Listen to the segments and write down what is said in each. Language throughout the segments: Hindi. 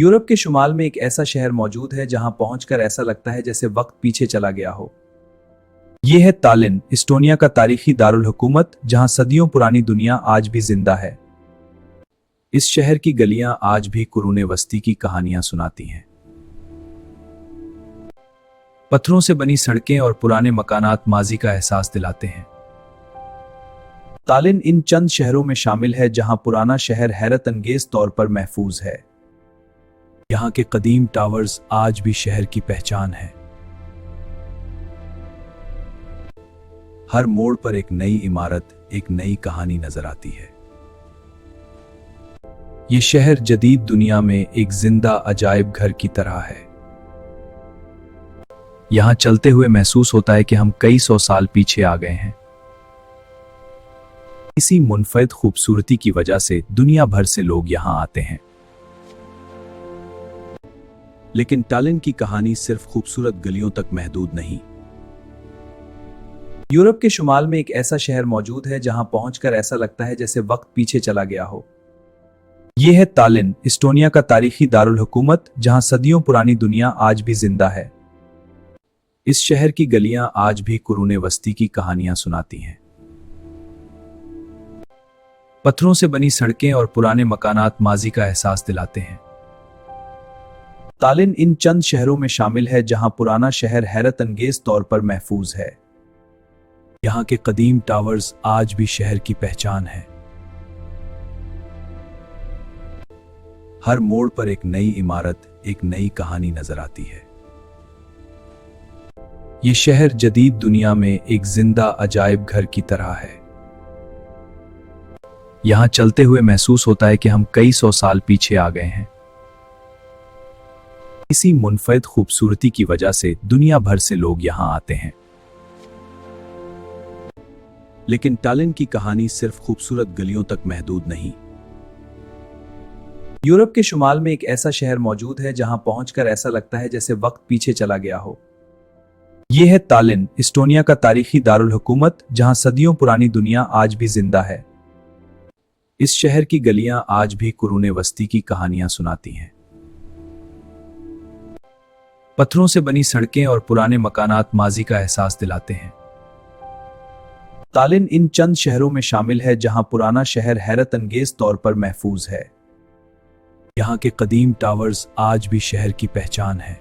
यूरोप के शुमाल में एक ऐसा शहर मौजूद है जहां पहुंचकर ऐसा लगता है जैसे वक्त पीछे चला गया हो। ये है तालिन, इस्टोनिया का तारीखी दारुल हुकूमत, जहां सदियों पुरानी दुनिया आज भी जिंदा है। इस शहर की गलियां आज भी कुरूने वस्ती की कहानियां सुनाती हैं। पत्थरों से बनी सड़कें और पुराने मकानात माजी का एहसास दिलाते हैं। तालिन इन चंद शहरों में शामिल है जहां पुराना शहर हैरत अंगेज तौर पर महफूज है। यहाँ के कदीम टावर्स आज भी शहर की पहचान है। हर मोड़ पर एक नई इमारत, एक नई कहानी नजर आती है। ये शहर जदीद दुनिया में एक जिंदा अजायब घर की तरह है। यहां चलते हुए महसूस होता है कि हम कई सौ साल पीछे आ गए हैं। इसी मुनफरद खूबसूरती की वजह से दुनिया भर से लोग यहां आते हैं। लेकिन तालिन की कहानी सिर्फ खूबसूरत गलियों तक महदूद नहीं। यूरोप के शुमाल में एक ऐसा शहर मौजूद है जहां पहुंचकर ऐसा लगता है जैसे वक्त पीछे चला गया हो। यह है तालिन, इस्टोनिया का तारीखी दारुल हुकूमत, जहां सदियों पुरानी दुनिया आज भी जिंदा है। इस शहर की गलियां आज भी कुरूने वस्ती की कहानियां सुनाती हैं। पत्थरों से बनी सड़कें और पुराने मकानात माजी का एहसास दिलाते हैं। तालिन इन चंद शहरों में शामिल है जहां पुराना शहर हैरत अंगेज तौर पर महफूज है। यहाँ के कदीम टावर्स आज भी शहर की पहचान है। हर मोड़ पर एक नई इमारत, एक नई कहानी नजर आती है। ये शहर जदीद दुनिया में एक जिंदा अजायब घर की तरह है। यहां चलते हुए महसूस होता है कि हम कई सौ साल पीछे आ गए हैं। इसी मुनफरद खूबसूरती की वजह से दुनिया भर से लोग यहां आते हैं। लेकिन तालिन की कहानी सिर्फ खूबसूरत गलियों तक महदूद नहीं। यूरोप के शुमाल में एक ऐसा शहर मौजूद है जहां पहुंचकर ऐसा लगता है जैसे वक्त पीछे चला गया हो। यह है तालिन, इस्टोनिया का तारीखी दारुल हुकूमत, जहां सदियों पुरानी दुनिया आज भी जिंदा है। इस शहर की गलियां आज भी कुरूने वस्ती की कहानियां सुनाती हैं। पत्थरों से बनी सड़कें और पुराने मकानात माजी का एहसास दिलाते हैं। तालिन इन चंद शहरों में शामिल है जहां पुराना शहर हैरत अंगेज तौर पर महफूज है। यहाँ के कदीम टावर्स आज भी शहर की पहचान है।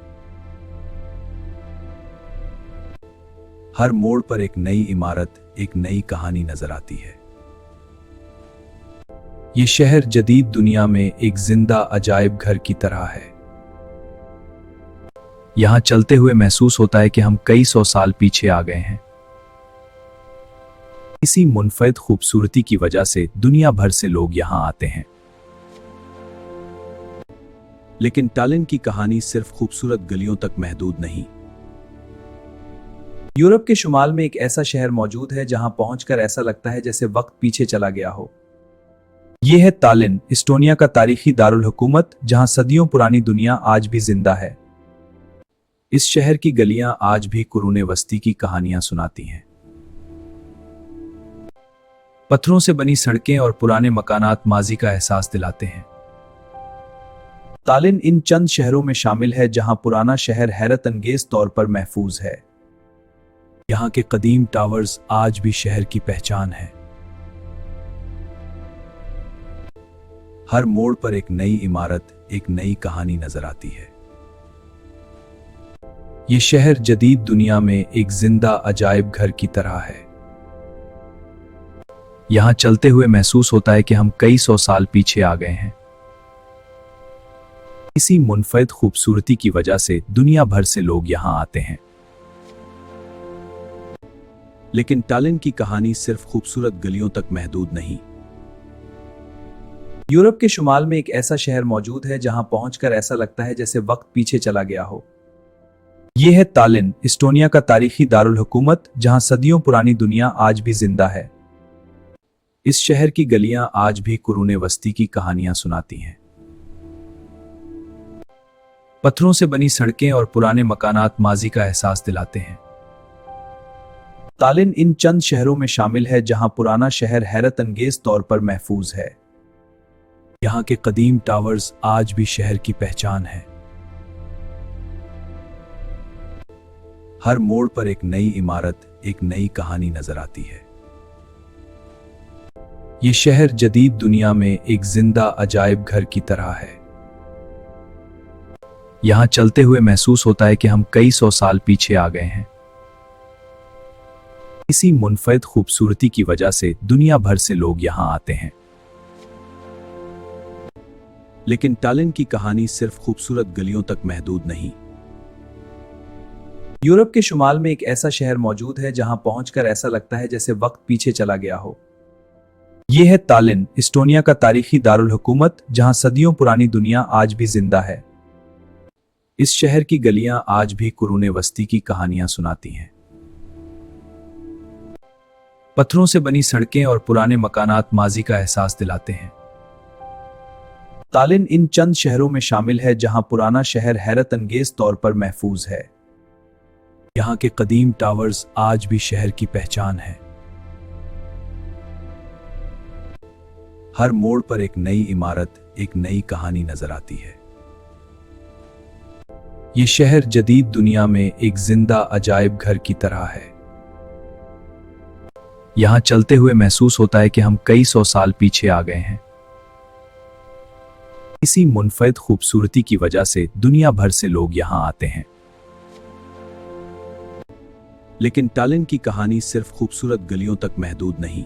हर मोड़ पर एक नई इमारत, एक नई कहानी नजर आती है। ये शहर जदीद दुनिया में एक जिंदा अजायब घर की तरह है। यहां चलते हुए महसूस होता है कि हम कई सौ साल पीछे आ गए हैं। इसी मुनफरद खूबसूरती की वजह से दुनिया भर से लोग यहां आते हैं। लेकिन तालिन की कहानी सिर्फ खूबसूरत गलियों तक महदूद नहीं। यूरोप के शुमाल में एक ऐसा शहर मौजूद है जहां पहुंचकर ऐसा लगता है जैसे वक्त पीछे चला गया हो। यह है तालिन, इस्टोनिया का तारीखी दारुल हुकूमत, जहां सदियों पुरानी दुनिया आज भी जिंदा है। इस शहर की गलियां आज भी कुरूने वस्ती की कहानियां सुनाती हैं। पत्थरों से बनी सड़कें और पुराने मकानात माजी का एहसास दिलाते हैं। तालिन इन चंद शहरों में शामिल है जहां पुराना शहर हैरत अंगेज तौर पर महफूज है। यहाँ के कदीम टावर्स आज भी शहर की पहचान है। हर मोड़ पर एक नई इमारत, एक नई कहानी नजर आती है। ये शहर जदीद दुनिया में एक जिंदा अजायब घर की तरह है। यहां चलते हुए महसूस होता है कि हम कई सौ साल पीछे आ गए हैं। इसी मुनफरद खूबसूरती की वजह से दुनिया भर से लोग यहां आते हैं। लेकिन तालिन की कहानी सिर्फ खूबसूरत गलियों तक महदूद नहीं। यूरोप के शुमाल में एक ऐसा शहर मौजूद है जहां पहुंचकर ऐसा लगता है जैसे वक्त पीछे चला गया हो। यह है तालिन, इस्टोनिया का तारीखी दारुल हुकूमत, जहां सदियों पुरानी दुनिया आज भी जिंदा है। इस शहर की गलियां आज भी कुरूने वस्ती की कहानियां सुनाती हैं। पत्थरों से बनी सड़कें और पुराने मकानात माजी का एहसास दिलाते हैं। तालिन इन चंद शहरों में शामिल है जहां पुराना शहर हैरत अंगेज तौर पर महफूज है। यहाँ के कदीम टावर्स आज भी शहर की पहचान है। हर मोड़ पर एक नई इमारत, एक नई कहानी नजर आती है। ये शहर जदीद दुनिया में एक जिंदा अजायब घर की तरह है। यहां चलते हुए महसूस होता है कि हम कई सौ साल पीछे आ गए हैं। इसी मुनफरद खूबसूरती की वजह से दुनिया भर से लोग यहां आते हैं। लेकिन टालिन की कहानी सिर्फ खूबसूरत गलियों तक महदूद नहीं। यूरोप के शुमाल में एक ऐसा शहर मौजूद है जहां पहुंचकर ऐसा लगता है जैसे वक्त पीछे चला गया हो। यह है तालिन, इस्टोनिया का तारीखी दारुल हुकूमत, जहां सदियों पुरानी दुनिया आज भी जिंदा है। इस शहर की गलियां आज भी कुरूने वस्ती की कहानियां सुनाती हैं। पत्थरों से बनी सड़कें और पुराने मकानात माजी का एहसास दिलाते हैं। तालिन इन चंद शहरों में शामिल है जहां पुराना शहर हैरत अंगेज तौर पर महफूज है। यहाँ के कदीम टावर्स आज भी शहर की पहचान है। हर मोड़ पर एक नई इमारत, एक नई कहानी नजर आती है। ये शहर जदीद दुनिया में एक जिंदा अजायब घर की तरह है। यहां चलते हुए महसूस होता है कि हम कई सौ साल पीछे आ गए हैं। इसी मुनफरद खूबसूरती की वजह से दुनिया भर से लोग यहां आते हैं। लेकिन टालिन की कहानी सिर्फ खूबसूरत गलियों तक महदूद नहीं।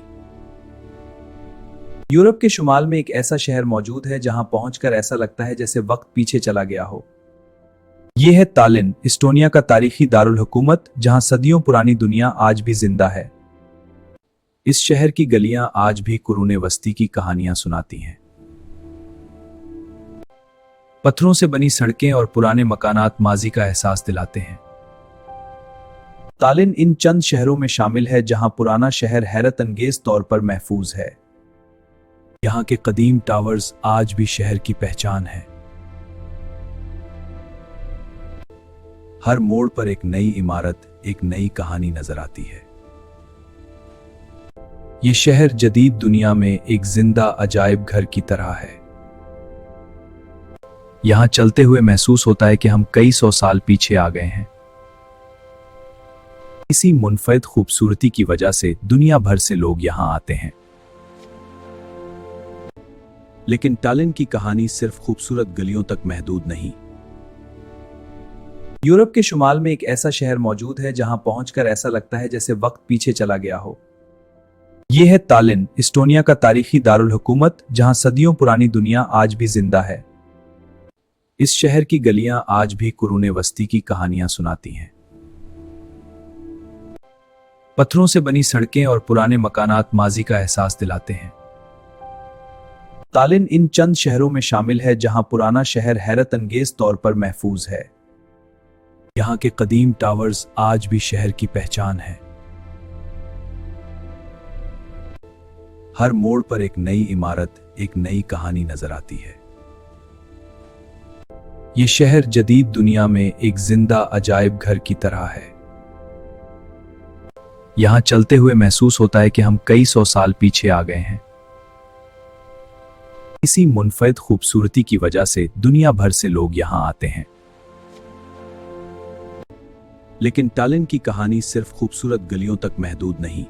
यूरोप के शुमाल में एक ऐसा शहर मौजूद है जहां पहुंचकर ऐसा लगता है जैसे वक्त पीछे चला गया हो। यह है तालिन, इस्टोनिया का तारीखी दारुल हुकूमत, जहां सदियों पुरानी दुनिया आज भी जिंदा है। इस शहर की गलियां आज भी कुरूने वस्ती की कहानियां सुनाती हैं। पत्थरों से बनी सड़कें और पुराने मकानात माजी का एहसास दिलाते हैं। तालिन इन चंद शहरों में शामिल है जहां पुराना शहर हैरत अंगेज तौर पर महफूज है। यहाँ के कदीम टावर्स आज भी शहर की पहचान है। हर मोड़ पर एक नई इमारत, एक नई कहानी नजर आती है। ये शहर जदीद दुनिया में एक जिंदा अजायब घर की तरह है। यहां चलते हुए महसूस होता है कि हम कई सौ साल पीछे आ गए हैं। इसी मुनफरद खूबसूरती की वजह से दुनिया भर से लोग यहां आते हैं। लेकिन टालिन की कहानी सिर्फ खूबसूरत गलियों तक महदूद नहीं। यूरोप के शुमाल में एक ऐसा शहर मौजूद है जहां पहुंचकर ऐसा लगता है जैसे वक्त पीछे चला गया हो। यह है तालिन, इस्टोनिया का तारीखी दारुल हुकूमत, जहां सदियों पुरानी दुनिया आज भी जिंदा है। इस शहर की गलियां आज भी कुरूने वस्ती की कहानियां सुनाती हैं। पत्थरों से बनी सड़कें और पुराने मकानात माजी का एहसास दिलाते हैं। तालिन इन चंद शहरों में शामिल है जहां पुराना शहर हैरत अंगेज तौर पर महफूज है। यहाँ के कदीम टावर्स आज भी शहर की पहचान है। हर मोड़ पर एक नई इमारत, एक नई कहानी नजर आती है। ये शहर जदीद दुनिया में एक जिंदा अजायब घर की तरह है। यहां चलते हुए महसूस होता है कि हम कई सौ साल पीछे आ गए हैं। इसी मुनफरद खूबसूरती की वजह से दुनिया भर से लोग यहां आते हैं। लेकिन टालिन की कहानी सिर्फ खूबसूरत गलियों तक महदूद नहीं।